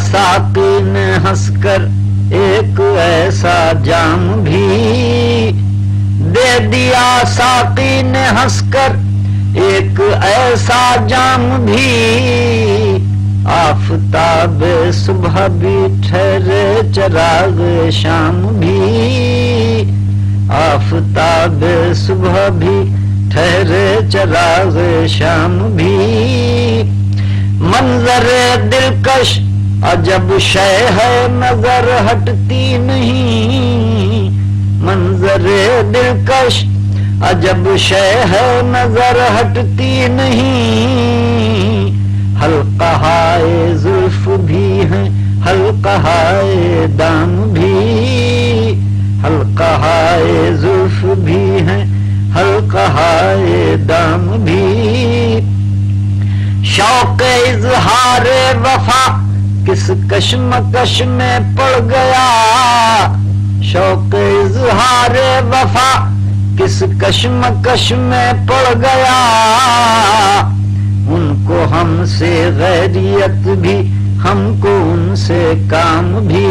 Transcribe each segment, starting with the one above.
ساقی نے ہنس کر ایک ایسا جام بھی، دے دیا ساقی نے ہنس کر ایک ایسا جام بھی، آفتاب صبح بھی ٹھہرے چراغ شام بھی، آفتاب صبح بھی ٹھہرے چراغ شام بھی، منظر دلکش عجب شے ہے نظر ہٹتی نہیں، منظر دلکش عجب شے ہے نظر ہٹتی نہیں، حلقہ ہائے زلف بھی ہیں حلقہ ہائے دام بھی، حلقہ ہائے زلف بھی ہیں حلقہ ہائے دام بھی، شوق اظہار وفا کس کشمکش میں پڑ گیا، شوق اظہار وفا کس کشمکش میں پڑ گیا، ان کو ہم سے غیریت بھی ہم کو ان سے کام بھی،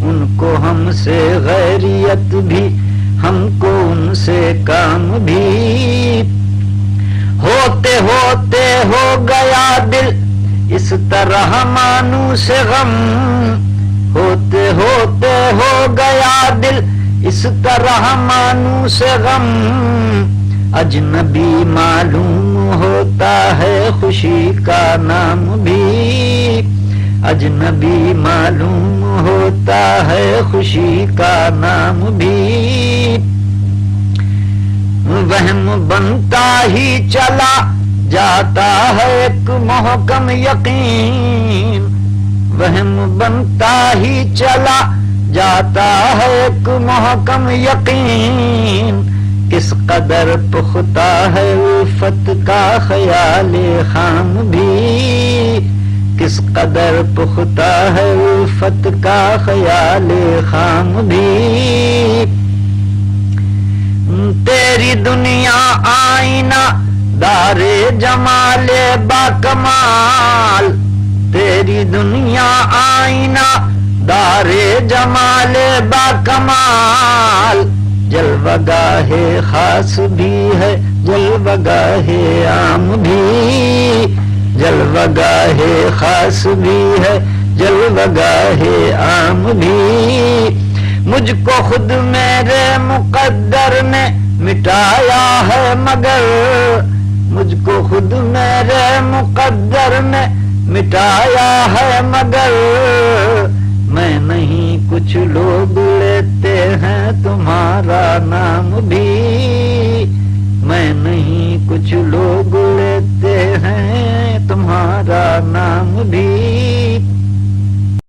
ان کو ہم سے غیریت بھی ہم کو ان سے کام بھی، ہوتے ہوتے ہو گیا دل اس طرح مانوس غم، ہوتے ہوتے ہو گیا دل اس طرح مانوس غم، اجنبی معلوم ہوتا ہے خوشی کا نام بھی، اجنبی معلوم ہوتا ہے خوشی کا نام بھی، وہم بنتا ہی چلا جاتا ہے ایک محکم یقین، وہم بنتا ہی چلا جاتا ہے ایک محکم یقین، کس قدر پختہ ہے الفت کا خیال خام بھی، کس قدر پختہ ہے الفت کا خیال خام بھی، تیری دنیا آئینہ دار جمال با کمال، تیری دنیا آئینہ دار جمال با کمال، جلوہ گاہ خاص بھی ہے جلوہ گاہ عام بھی، جلوہ گاہ خاص بھی ہے جلوہ گاہ عام بھی، مجھ کو خود میرے مقدر نے مٹایا ہے مگر، مجھ کو خود میرے مقدر نے مٹایا ہے مگر، میں نہیں کچھ لوگ لیتے ہیں تمہارا نام بھی، میں نہیں